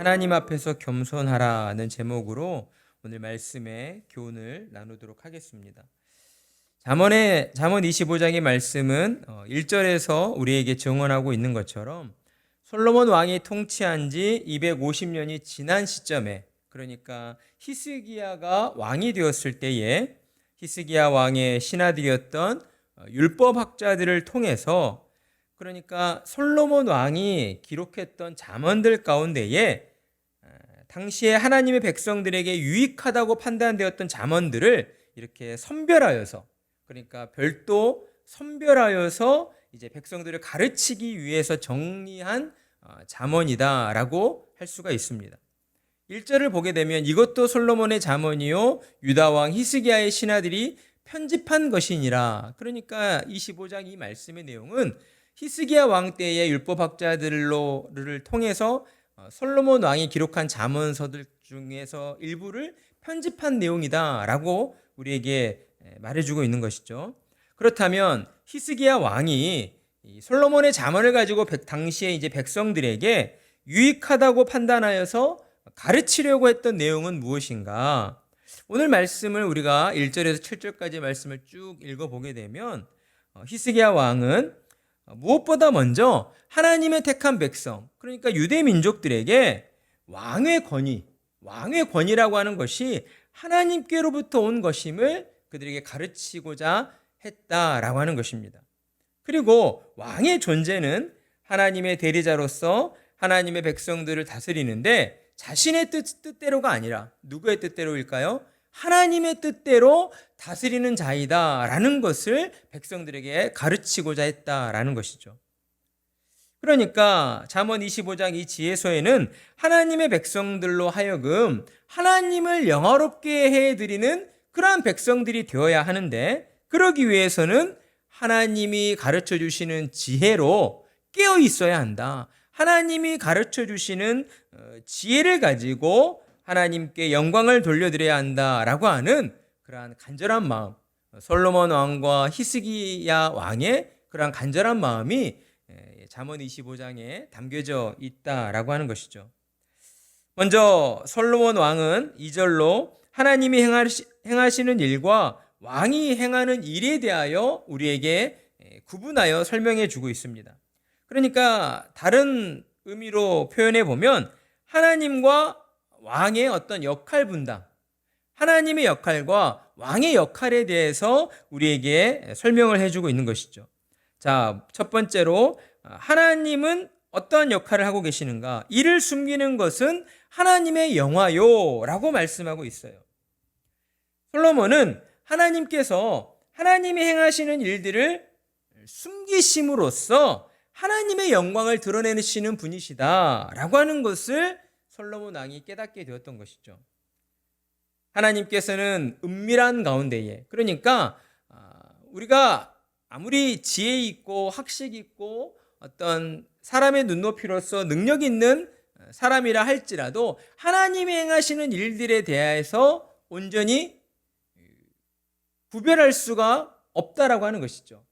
하나님 앞에서 겸손하라는 제목으로 오늘 말씀의 교훈을 나누도록 하겠습니다. 잠언 25장의 말씀은 1절에서 우리에게 증언하고 있는 것처럼 솔로몬 왕이 통치한 지 250년이 지난 시점에, 그러니까 히스기야가 왕이 되었을 때에 히스기야 왕의 신하들이었던 율법학자들을 통해서, 그러니까 솔로몬 왕이 기록했던 잠언들 가운데에 당시에 하나님의 백성들에게 유익하다고 판단되었던 잠언들을 이렇게 선별하여서, 그러니까 별도 선별하여서 이제 백성들을 가르치기 위해서 정리한 잠언이다라고 할 수가 있습니다. 1절을 보게 되면 이것도 솔로몬의 잠언이요 유다 왕 히스기야의 신하들이 편집한 것이니라. 그러니까 25장 이 말씀의 내용은 히스기야 왕 때의 율법학자들을 통해서 솔로몬 왕이 기록한 잠언서들 중에서 일부를 편집한 내용이다라고 우리에게 말해주고 있는 것이죠. 그렇다면 히스기야 왕이 솔로몬의 잠언을 가지고 당시에 이제 백성들에게 유익하다고 판단하여서 가르치려고 했던 내용은 무엇인가? 오늘 말씀을 우리가 1절에서 7절까지 말씀을 쭉 읽어보게 되면 히스기야 왕은 무엇보다 먼저 하나님의 택한 백성, 그러니까 유대 민족들에게 왕의 권위라고 하는 것이 하나님께로부터 온 것임을 그들에게 가르치고자 했다라고 하는 것입니다. 그리고 왕의 존재는 하나님의 대리자로서 하나님의 백성들을 다스리는데 자신의 뜻대로가 아니라 누구의 뜻대로일까요? 하나님의 뜻대로 다스리는 자이다라는 것을 백성들에게 가르치고자 했다라는 것이죠. 그러니까 잠언 25장 이 지혜서에는 하나님의 백성들로 하여금 하나님을 영화롭게 해드리는 그러한 백성들이 되어야 하는데, 그러기 위해서는 하나님이 가르쳐 주시는 지혜로 깨어 있어야 한다. 하나님이 가르쳐 주시는 지혜를 가지고 하나님께 영광을 돌려드려야 한다라고 하는 그러한 간절한 마음, 솔로몬 왕과 히스기야 왕의 그러한 간절한 마음이 잠언 25장에 담겨져 있다라고 하는 것이죠. 먼저 솔로몬 왕은 2절로 하나님이 행하시는 일과 왕이 행하는 일에 대하여 우리에게 구분하여 설명해 주고 있습니다. 그러니까 다른 의미로 표현해 보면 하나님과 왕의 어떤 역할 분담, 하나님의 역할과 왕의 역할에 대해서 우리에게 설명을 해주고 있는 것이죠. 자, 첫 번째로 하나님은 어떠한 역할을 하고 계시는가? 이를 숨기는 것은 하나님의 영화요 라고 말씀하고 있어요. 솔로몬은 하나님께서 하나님이 행하시는 일들을 숨기심으로써 하나님의 영광을 드러내시는 분이시다 라고 하는 것을 솔로몬 왕이 깨닫게 되었던 것이죠. 하나님께서는 은밀한 가운데에, 그러니까 우리가 아무리 지혜 있고 학식 있고 어떤 사람의 눈높이로서 능력 있는 사람이라 할지라도 하나님이 행하시는 일들에 대해서 온전히 구별할 수가 없다라고 하는 것이죠.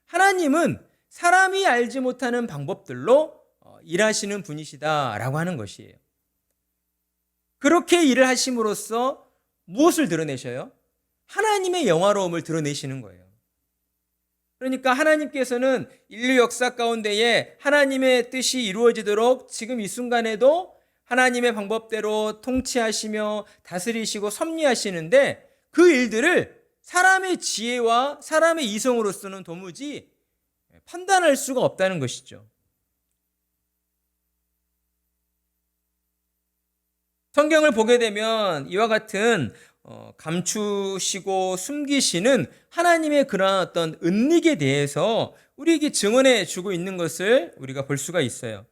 하나님은 사람이 알지 못하는 방법들로 일하시는 분이시다라고 하는 것이에요. 그렇게 일을 하심으로써 무엇을 드러내셔요? 하나님의 영화로움을 드러내시는 거예요. 그러니까 하나님께서는 인류 역사 가운데에 하나님의 뜻이 이루어지도록 지금 이 순간에도 하나님의 방법대로 통치하시며 다스리시고 섭리하시는데 그 일들을 사람의 지혜와 사람의 이성으로서는 도무지 판단할 수가 없다는 것이죠. 성경을 보게 되면 이와 같은 감추시고 숨기시는 하나님의 그러한 어떤 은닉에 대해서 우리에게 증언해 주고 있는 것을 우리가 볼 수가 있어요.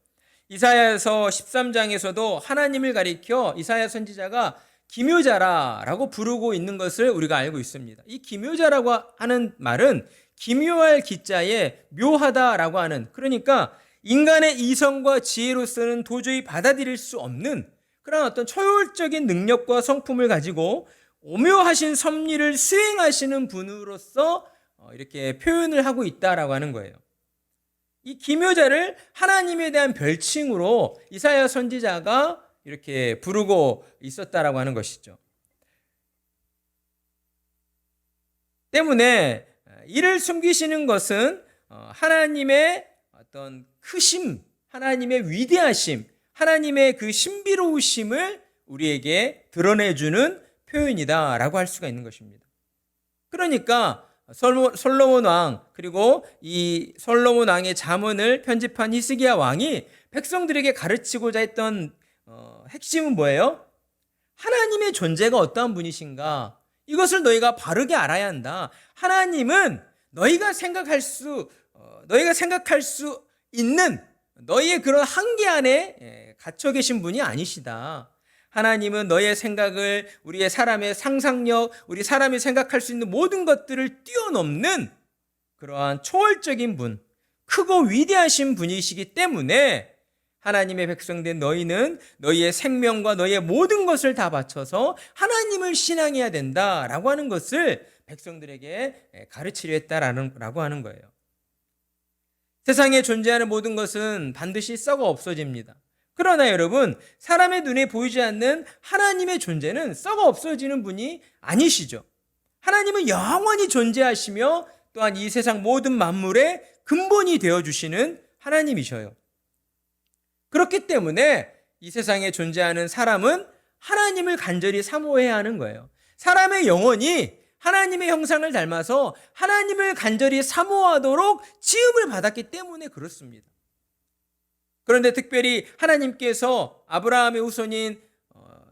이사야서 13장에서도 하나님을 가리켜 이사야 선지자가 기묘자라고 부르고 있는 것을 우리가 알고 있습니다. 이 기묘자라고 하는 말은 기묘할 기자에 묘하다라고 하는, 그러니까 인간의 이성과 지혜로서는 도저히 받아들일 수 없는 그런 어떤 초월적인 능력과 성품을 가지고 오묘하신 섭리를 수행하시는 분으로서 이렇게 표현을 하고 있다라고 하는 거예요. 이 기묘자를 하나님에 대한 별칭으로 이사야 선지자가 이렇게 부르고 있었다라고 하는 것이죠. 때문에 이를 숨기시는 것은 하나님의 어떤 크심, 하나님의 위대하심, 하나님의 그 신비로우심을 우리에게 드러내주는 표현이다라고 할 수가 있는 것입니다. 그러니까 솔로몬 왕, 그리고 이 솔로몬 왕의 잠언을 편집한 히스기야 왕이 백성들에게 가르치고자 했던 핵심은 뭐예요? 하나님의 존재가 어떠한 분이신가? 이것을 너희가 바르게 알아야 한다. 하나님은 너희가 생각할 수 있는 너희의 그런 한계 안에 갇혀 계신 분이 아니시다. 하나님은 너의 생각을, 우리의 사람의 상상력, 우리 사람이 생각할 수 있는 모든 것들을 뛰어넘는 그러한 초월적인 분, 크고 위대하신 분이시기 때문에 하나님의 백성된 너희는 너희의 생명과 너희의 모든 것을 다 바쳐서 하나님을 신앙해야 된다라고 하는 것을 백성들에게 가르치려 했다라고 하는 거예요. 세상에 존재하는 모든 것은 반드시 썩어 없어집니다. 그러나 여러분, 사람의 눈에 보이지 않는 하나님의 존재는 썩어 없어지는 분이 아니시죠. 하나님은 영원히 존재하시며 또한 이 세상 모든 만물의 근본이 되어주시는 하나님이셔요. 그렇기 때문에 이 세상에 존재하는 사람은 하나님을 간절히 사모해야 하는 거예요. 사람의 영혼이 하나님의 형상을 닮아서 하나님을 간절히 사모하도록 지음을 받았기 때문에 그렇습니다. 그런데 특별히 하나님께서 아브라함의 후손인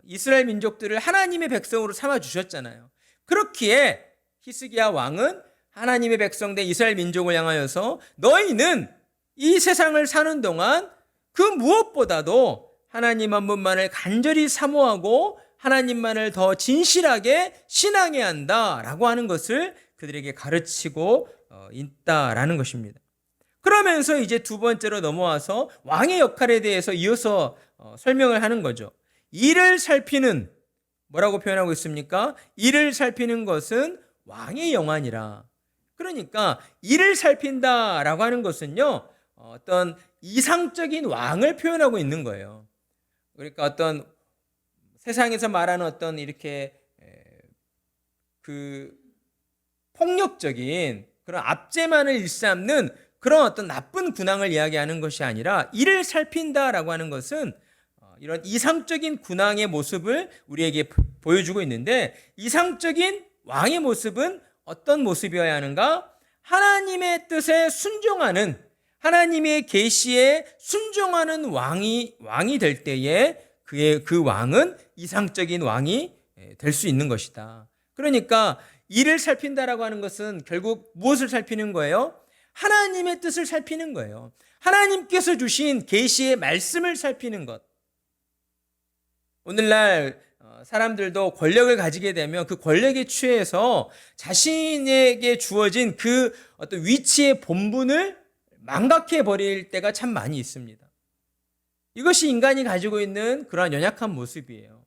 이스라엘 민족들을 하나님의 백성으로 삼아 주셨잖아요. 그렇기에 히스기야 왕은 하나님의 백성된 이스라엘 민족을 향하여서 너희는 이 세상을 사는 동안 그 무엇보다도 하나님 한 분만을 간절히 사모하고 하나님만을 더 진실하게 신앙해야 한다라고 하는 것을 그들에게 가르치고 있다라는 것입니다. 그러면서 이제 두 번째로 넘어와서 왕의 역할에 대해서 이어서 설명을 하는 거죠. 이를 살피는, 뭐라고 표현하고 있습니까? 이를 살피는 것은 왕의 영안이라. 그러니까 이를 살핀다라고 하는 것은요, 어떤 이상적인 왕을 표현하고 있는 거예요. 그러니까 어떤 세상에서 말하는 어떤 이렇게 그 폭력적인 그런 압제만을 일삼는 그런 어떤 나쁜 군왕을 이야기하는 것이 아니라 이를 살핀다라고 하는 것은 이런 이상적인 군왕의 모습을 우리에게 보여주고 있는데, 이상적인 왕의 모습은 어떤 모습이어야 하는가? 하나님의 뜻에 순종하는, 하나님의 계시에 순종하는 왕이 될 때에 그 왕은 이상적인 왕이 될 수 있는 것이다. 그러니까 이를 살핀다라고 하는 것은 결국 무엇을 살피는 거예요? 하나님의 뜻을 살피는 거예요. 하나님께서 주신 계시의 말씀을 살피는 것. 오늘날 사람들도 권력을 가지게 되면 그 권력에 취해서 자신에게 주어진 그 어떤 위치의 본분을 망각해 버릴 때가 참 많이 있습니다. 이것이 인간이 가지고 있는 그러한 연약한 모습이에요.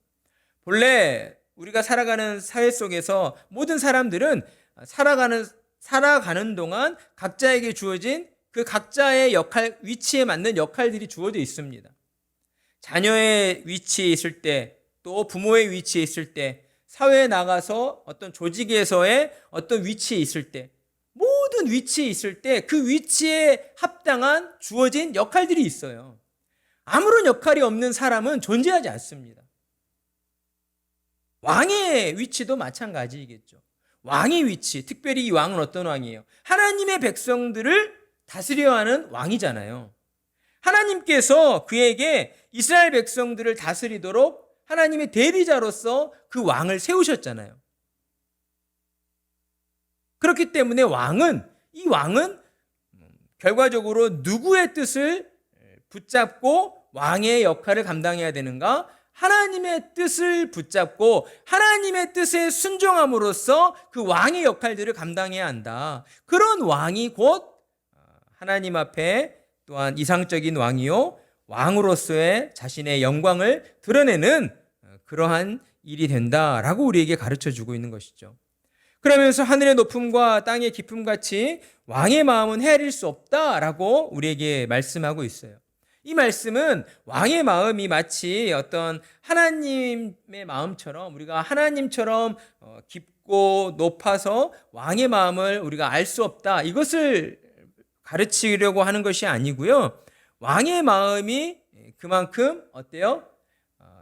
본래 우리가 살아가는 사회 속에서 모든 사람들은 살아가는 동안 각자에게 주어진 그 각자의 역할, 위치에 맞는 역할들이 주어져 있습니다. 자녀의 위치에 있을 때, 또 부모의 위치에 있을 때, 사회에 나가서 어떤 조직에서의 어떤 위치에 있을 때, 모든 위치에 있을 때 그 위치에 합당한 주어진 역할들이 있어요. 아무런 역할이 없는 사람은 존재하지 않습니다. 왕의 위치도 마찬가지이겠죠. 왕의 위치, 특별히 이 왕은 어떤 왕이에요? 하나님의 백성들을 다스려야 하는 왕이잖아요. 하나님께서 그에게 이스라엘 백성들을 다스리도록 하나님의 대리자로서 그 왕을 세우셨잖아요. 그렇기 때문에 이 왕은 결과적으로 누구의 뜻을 붙잡고 왕의 역할을 감당해야 되는가? 하나님의 뜻을 붙잡고 하나님의 뜻에 순종함으로써 그 왕의 역할들을 감당해야 한다. 그런 왕이 곧 하나님 앞에 또한 이상적인 왕이요, 왕으로서의 자신의 영광을 드러내는 그러한 일이 된다라고 우리에게 가르쳐주고 있는 것이죠. 그러면서 하늘의 높음과 땅의 깊음 같이 왕의 마음은 헤아릴 수 없다라고 우리에게 말씀하고 있어요. 이 말씀은 왕의 마음이 마치 어떤 하나님의 마음처럼 우리가 하나님처럼 깊고 높아서 왕의 마음을 우리가 알 수 없다. 이것을 가르치려고 하는 것이 아니고요. 왕의 마음이 그만큼 어때요?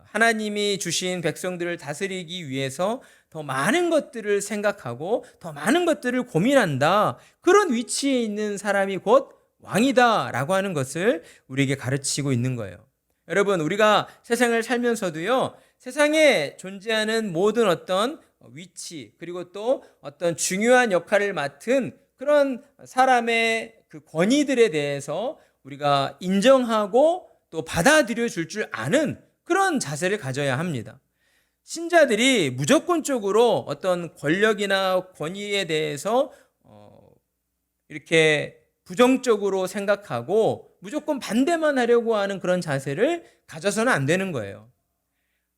하나님이 주신 백성들을 다스리기 위해서 더 많은 것들을 생각하고 더 많은 것들을 고민한다. 그런 위치에 있는 사람이 곧 왕이다라고 하는 것을 우리에게 가르치고 있는 거예요. 여러분, 우리가 세상을 살면서도요, 세상에 존재하는 모든 어떤 위치, 그리고 또 어떤 중요한 역할을 맡은 그런 사람의 그 권위들에 대해서 우리가 인정하고 또 받아들여 줄 아는 그런 자세를 가져야 합니다. 신자들이 무조건적으로 어떤 권력이나 권위에 대해서 이렇게 부정적으로 생각하고 무조건 반대만 하려고 하는 그런 자세를 가져서는 안 되는 거예요.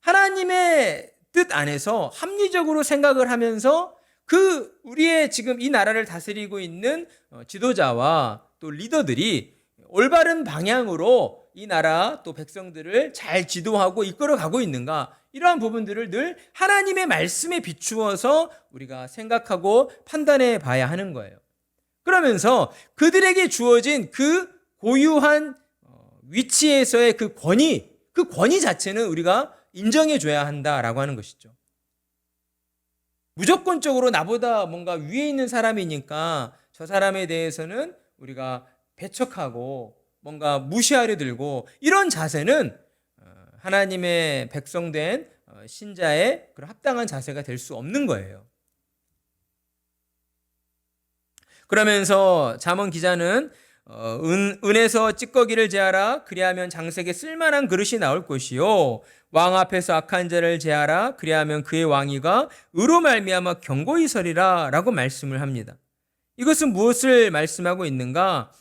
하나님의 뜻 안에서 합리적으로 생각을 하면서 그 우리의 지금 이 나라를 다스리고 있는 지도자와 또 리더들이 올바른 방향으로 이 나라 또 백성들을 잘 지도하고 이끌어 가고 있는가, 이러한 부분들을 늘 하나님의 말씀에 비추어서 우리가 생각하고 판단해 봐야 하는 거예요. 그러면서 그들에게 주어진 그 고유한 위치에서의 그 권위 자체는 우리가 인정해 줘야 한다라고 하는 것이죠. 무조건적으로 나보다 뭔가 위에 있는 사람이니까 저 사람에 대해서는 우리가 배척하고 뭔가 무시하려 들고, 이런 자세는 하나님의 백성된 신자의 그런 합당한 자세가 될 수 없는 거예요. 그러면서 잠언 기자는 은에서 찌꺼기를 제하라. 그리하면 장색에 쓸만한 그릇이 나올 것이요, 왕 앞에서 악한 자를 제하라. 그리하면 그의 왕위가 의로 말미암아 견고히 서리라 라고 말씀을 합니다. 이것은 무엇을 말씀하고 있는가?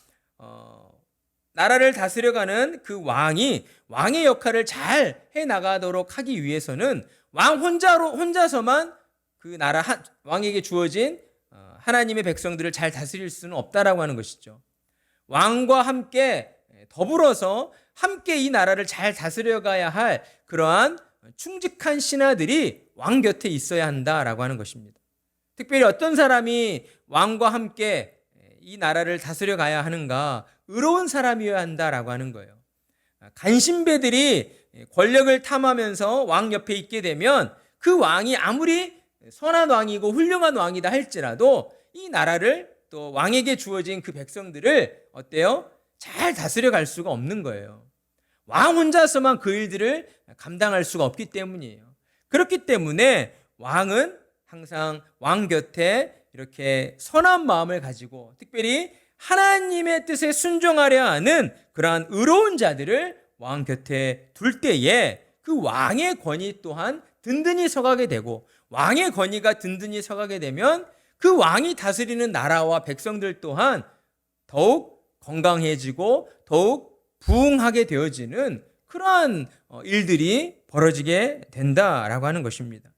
나라를 다스려가는 그 왕이 왕의 역할을 잘 해나가도록 하기 위해서는 왕 혼자서만 그 나라 왕에게 주어진 하나님의 백성들을 잘 다스릴 수는 없다라고 하는 것이죠. 왕과 함께 더불어서 함께 이 나라를 잘 다스려가야 할 그러한 충직한 신하들이 왕 곁에 있어야 한다라고 하는 것입니다. 특별히 어떤 사람이 왕과 함께 이 나라를 다스려 가야 하는가? 의로운 사람이어야 한다라고 하는 거예요. 간신배들이 권력을 탐하면서 왕 옆에 있게 되면 그 왕이 아무리 선한 왕이고 훌륭한 왕이다 할지라도 이 나라를 또 왕에게 주어진 그 백성들을 어때요? 잘 다스려 갈 수가 없는 거예요. 왕 혼자서만 그 일들을 감당할 수가 없기 때문이에요. 그렇기 때문에 왕은 항상 왕 곁에 이렇게 선한 마음을 가지고 특별히 하나님의 뜻에 순종하려 하는 그러한 의로운 자들을 왕 곁에 둘 때에 그 왕의 권위 또한 든든히 서가게 되고, 왕의 권위가 든든히 서가게 되면 그 왕이 다스리는 나라와 백성들 또한 더욱 건강해지고 더욱 부흥하게 되어지는 그러한 일들이 벌어지게 된다라고 하는 것입니다.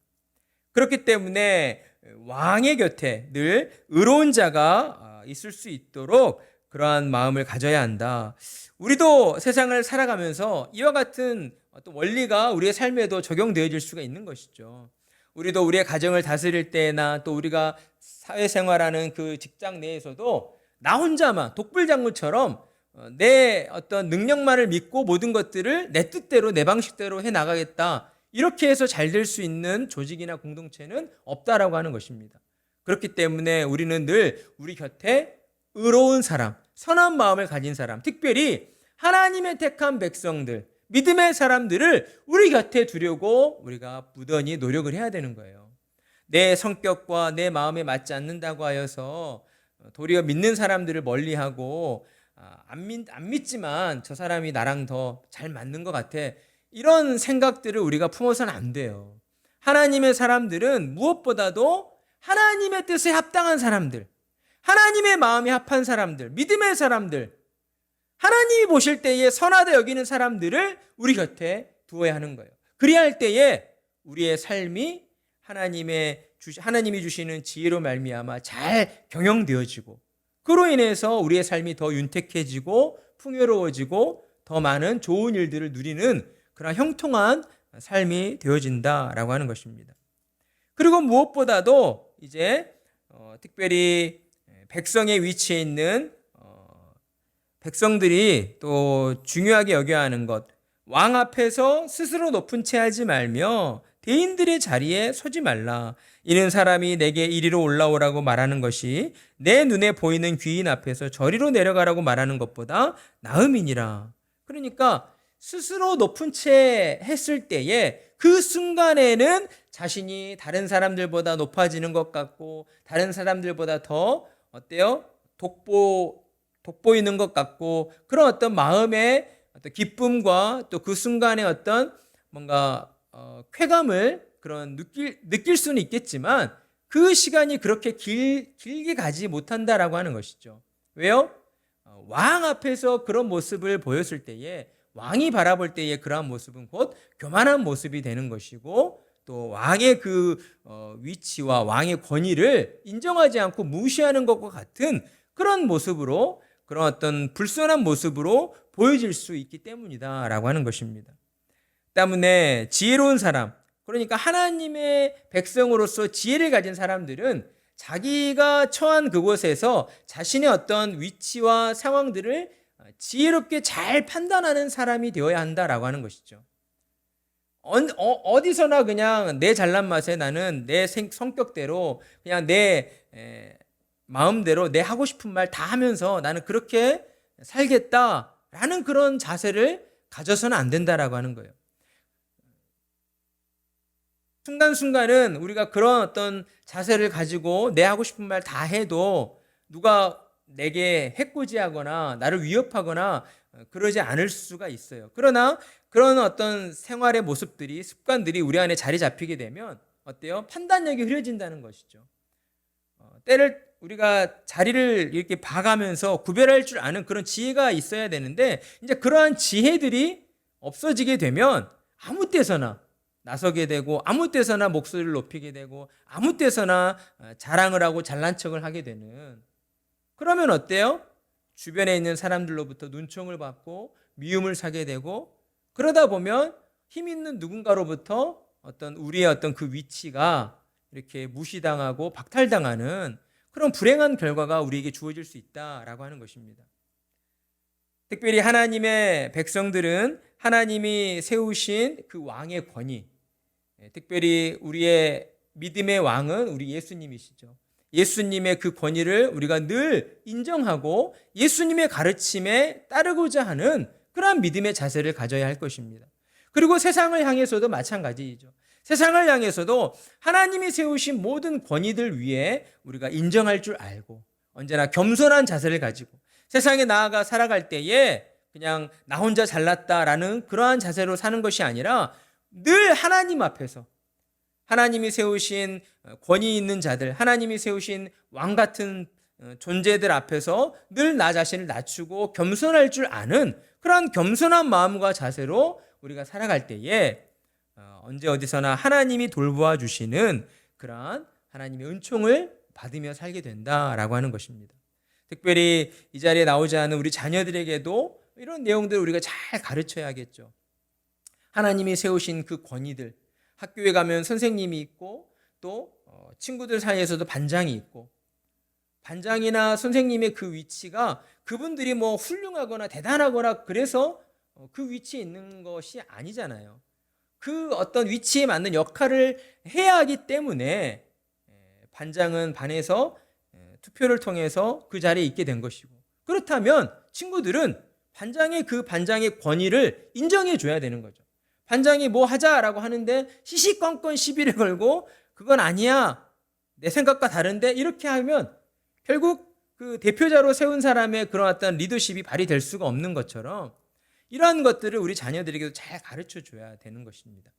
그렇기 때문에 왕의 곁에 늘 의로운 자가 있을 수 있도록 그러한 마음을 가져야 한다. 우리도 세상을 살아가면서 이와 같은 어떤 원리가 우리의 삶에도 적용되어질 수가 있는 것이죠. 우리도 우리의 가정을 다스릴 때나 또 우리가 사회생활하는 그 직장 내에서도 나 혼자만 독불장군처럼 내 어떤 능력만을 믿고 모든 것들을 내 뜻대로 내 방식대로 해나가겠다, 이렇게 해서 잘 될 수 있는 조직이나 공동체는 없다라고 하는 것입니다. 그렇기 때문에 우리는 늘 우리 곁에 의로운 사람, 선한 마음을 가진 사람, 특별히 하나님의 택한 백성들, 믿음의 사람들을 우리 곁에 두려고 우리가 부단히 노력을 해야 되는 거예요. 내 성격과 내 마음에 맞지 않는다고 하여서 도리어 믿는 사람들을 멀리하고 안 믿지만 저 사람이 나랑 더 잘 맞는 것 같아, 이런 생각들을 우리가 품어서는 안 돼요. 하나님의 사람들은 무엇보다도 하나님의 뜻에 합당한 사람들, 하나님의 마음에 합한 사람들, 믿음의 사람들, 하나님이 보실 때에 선하다 여기는 사람들을 우리 곁에 두어야 하는 거예요. 그래야 할 때에 우리의 삶이 하나님이 주시는 지혜로 말미암아 잘 경영되어지고, 그로 인해서 우리의 삶이 더 윤택해지고 풍요로워지고 더 많은 좋은 일들을 누리는 그런 형통한 삶이 되어진다라고 하는 것입니다. 그리고 무엇보다도 이제 특별히 백성의 위치에 있는 백성들이 또 중요하게 여겨야 하는 것, 왕 앞에서 스스로 높은 채 하지 말며 대인들의 자리에 서지 말라. 이는 사람이 내게 이리로 올라오라고 말하는 것이 내 눈에 보이는 귀인 앞에서 저리로 내려가라고 말하는 것보다 나음이니라. 그러니까 스스로 높은 채 했을 때에 그 순간에는 자신이 다른 사람들보다 높아지는 것 같고 다른 사람들보다 더 어때요? 돋보이는 것 같고 그런 어떤 마음의 어떤 기쁨과 또 그 순간의 어떤 뭔가 쾌감을 그런 느낄 수는 있겠지만 그 시간이 그렇게 길게 가지 못한다라고 하는 것이죠. 왜요? 왕 앞에서 그런 모습을 보였을 때에 왕이 바라볼 때에 그러한 모습은 곧 교만한 모습이 되는 것이고 또 왕의 그 위치와 왕의 권위를 인정하지 않고 무시하는 것과 같은 그런 모습으로 그런 어떤 불손한 모습으로 보여질 수 있기 때문이다라고 하는 것입니다. 때문에 지혜로운 사람, 그러니까 하나님의 백성으로서 지혜를 가진 사람들은 자기가 처한 그곳에서 자신의 어떤 위치와 상황들을 지혜롭게 잘 판단하는 사람이 되어야 한다라고 하는 것이죠. 어디서나 그냥 내 잘난 맛에 나는 내 성격대로 그냥 내 마음대로 내 하고 싶은 말 다 하면서 나는 그렇게 살겠다라는 그런 자세를 가져서는 안 된다라고 하는 거예요. 순간순간은 우리가 그런 어떤 자세를 가지고 내 하고 싶은 말 다 해도 누가 내게 해코지하거나 나를 위협하거나 그러지 않을 수가 있어요. 그러나 그런 어떤 생활의 모습들이 습관들이 우리 안에 자리 잡히게 되면 어때요? 판단력이 흐려진다는 것이죠. 때를 우리가 자리를 이렇게 봐가면서 구별할 줄 아는 그런 지혜가 있어야 되는데 이제 그러한 지혜들이 없어지게 되면 아무 때서나 나서게 되고 아무 때서나 목소리를 높이게 되고 아무 때서나 자랑을 하고 잘난 척을 하게 되는, 그러면 어때요? 주변에 있는 사람들로부터 눈총을 받고 미움을 사게 되고 그러다 보면 힘 있는 누군가로부터 어떤 우리의 어떤 그 위치가 이렇게 무시당하고 박탈당하는 그런 불행한 결과가 우리에게 주어질 수 있다라고 하는 것입니다. 특별히 하나님의 백성들은 하나님이 세우신 그 왕의 권위, 특별히 우리의 믿음의 왕은 우리 예수님이시죠. 예수님의 그 권위를 우리가 늘 인정하고 예수님의 가르침에 따르고자 하는 그러한 믿음의 자세를 가져야 할 것입니다. 그리고 세상을 향해서도 마찬가지이죠. 세상을 향해서도 하나님이 세우신 모든 권위들 위에 우리가 인정할 줄 알고 언제나 겸손한 자세를 가지고 세상에 나아가 살아갈 때에 그냥 나 혼자 잘났다라는 그러한 자세로 사는 것이 아니라 늘 하나님 앞에서 하나님이 세우신 권위 있는 자들, 하나님이 세우신 왕 같은 존재들 앞에서 늘 나 자신을 낮추고 겸손할 줄 아는 그러한 겸손한 마음과 자세로 우리가 살아갈 때에 언제 어디서나 하나님이 돌보아 주시는 그러한 하나님의 은총을 받으며 살게 된다라고 하는 것입니다. 특별히 이 자리에 나오지 않은 우리 자녀들에게도 이런 내용들을 우리가 잘 가르쳐야겠죠. 하나님이 세우신 그 권위들, 학교에 가면 선생님이 있고 또 친구들 사이에서도 반장이 있고, 반장이나 선생님의 그 위치가 그분들이 뭐 훌륭하거나 대단하거나 그래서 그 위치에 있는 것이 아니잖아요. 그 어떤 위치에 맞는 역할을 해야 하기 때문에 반장은 반에서 투표를 통해서 그 자리에 있게 된 것이고, 그렇다면 친구들은 그 반장의 권위를 인정해 줘야 되는 거죠. 반장이 뭐 하자라고 하는데 시시건건 시비를 걸고 그건 아니야, 내 생각과 다른데, 이렇게 하면 결국 그 대표자로 세운 사람의 그런 어떤 리더십이 발휘될 수가 없는 것처럼 이러한 것들을 우리 자녀들에게도 잘 가르쳐 줘야 되는 것입니다.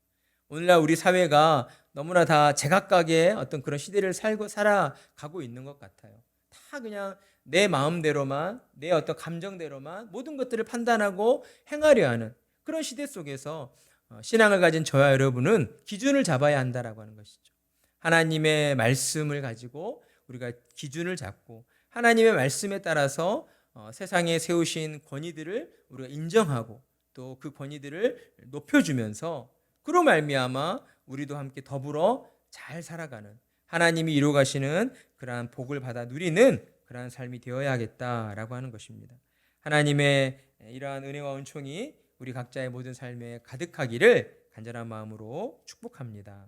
오늘날 우리 사회가 너무나 다 제각각의 어떤 그런 시대를 살아가고 있는 것 같아요. 다 그냥 내 마음대로만, 내 어떤 감정대로만 모든 것들을 판단하고 행하려 하는 그런 시대 속에서 신앙을 가진 저와 여러분은 기준을 잡아야 한다라고 하는 것이죠. 하나님의 말씀을 가지고 우리가 기준을 잡고 하나님의 말씀에 따라서 세상에 세우신 권위들을 우리가 인정하고 또 그 권위들을 높여주면서 그로 말미암아 우리도 함께 더불어 잘 살아가는 하나님이 이루어 가시는 그러한 복을 받아 누리는 그러한 삶이 되어야겠다라고 하는 것입니다. 하나님의 이러한 은혜와 은총이 우리 각자의 모든 삶에 가득하기를 간절한 마음으로 축복합니다.